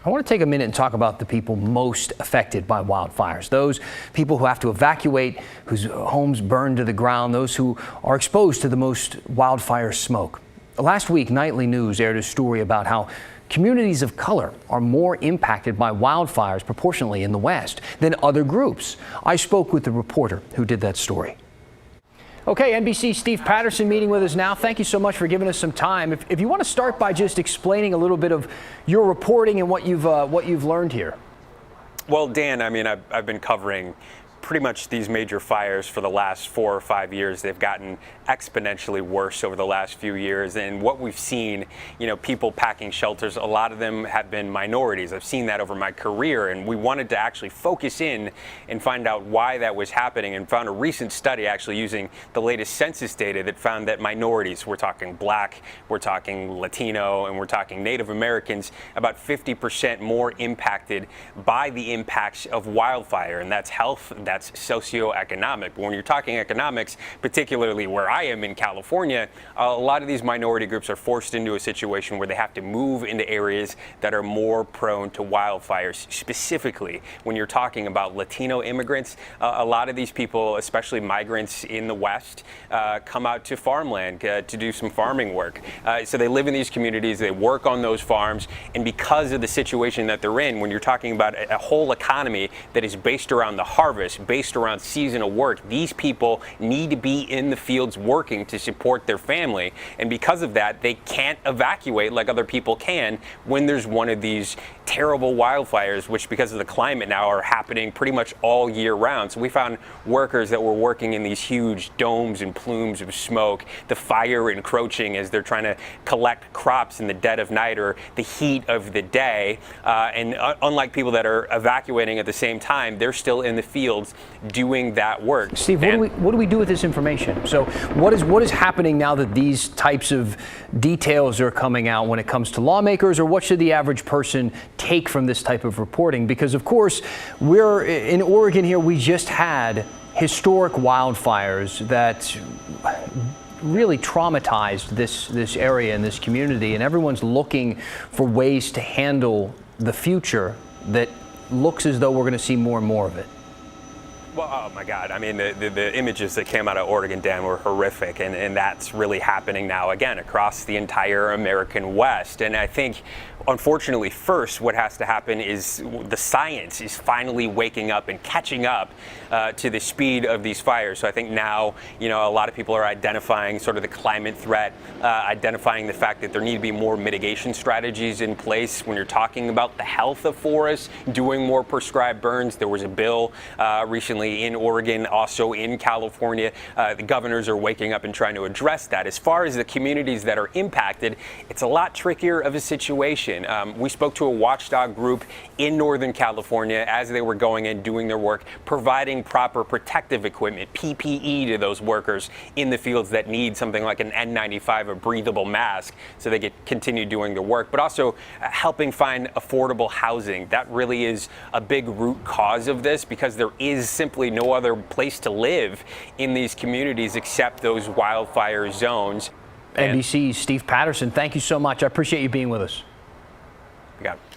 I want to take a minute and talk about the people most affected by wildfires. Those people who have to evacuate, whose homes burn to the ground, those who are exposed to the most wildfire smoke. Last week, Nightly News aired a story about how communities of color are more impacted by wildfires proportionally in the West than other groups. I spoke with the reporter who did that story. Okay, NBC Steve Patterson meeting with us now. Thank you so much for giving us some time. If you want to start by just explaining a little bit of your reporting and what you've learned here. Well, Dan, I mean, I've been covering pretty much these major fires for the last 4 or 5 years. They've gotten exponentially worse over the last few years. And what we've seen, people packing shelters, a lot of them have been minorities. I've seen that over my career. And we wanted to actually focus in and find out why that was happening, and found a recent study actually using the latest census data that found that minorities, we're talking Black, we're talking Latino, and we're talking Native Americans, about 50% more impacted by the impacts of wildfire. And that's health, that's socioeconomic. But when you're talking economics, particularly where I am in California, a lot of these minority groups are forced into a situation where they have to move into areas that are more prone to wildfires. Specifically, when you're talking about Latino immigrants, a lot of these people, especially migrants in the West, come out to farmland to do some farming work. So they live in these communities, they work on those farms, and because of the situation that they're in, when you're talking about a whole economy that is based around the harvest, based around seasonal work, these people need to be in the fields working to support their family. And because of that, they can't evacuate like other people can when there's one of these terrible wildfires, which because of the climate now are happening pretty much all year round. So we found workers that were working in these huge domes and plumes of smoke, the fire encroaching as they're trying to collect crops in the dead of night or the heat of the day. And unlike people that are evacuating at the same time, they're still in the fields doing that work. Steve, what do we do with this information? So what is happening now that these types of details are coming out when it comes to lawmakers, or what should the average person take from this type of reporting? Because of course, we're in Oregon here, we just had historic wildfires that really traumatized this area and this community, and everyone's looking for ways to handle the future that looks as though we're going to see more and more of it. Well, oh my God. I mean, the images that came out of Oregon, Dan, were horrific. And that's really happening now, again, across the entire American West. And I think, unfortunately, first, what has to happen is the science is finally waking up and catching up to the speed of these fires. So I think now, a lot of people are identifying sort of the climate threat, identifying the fact that there need to be more mitigation strategies in place when you're talking about the health of forests, doing more prescribed burns. There was a bill recently in Oregon, also in California. The governors are waking up and trying to address that. As far as the communities that are impacted, it's a lot trickier of a situation. We spoke to a watchdog group in Northern California as they were going in, doing their work, providing proper protective equipment, PPE, to those workers in the fields that need something like an N95, a breathable mask, so they can continue doing their work, but also helping find affordable housing. That really is a big root cause of this, because there is simply no other place to live in these communities except those wildfire zones. NBC's Steve Patterson, thank you so much. I appreciate you being with us. You got it.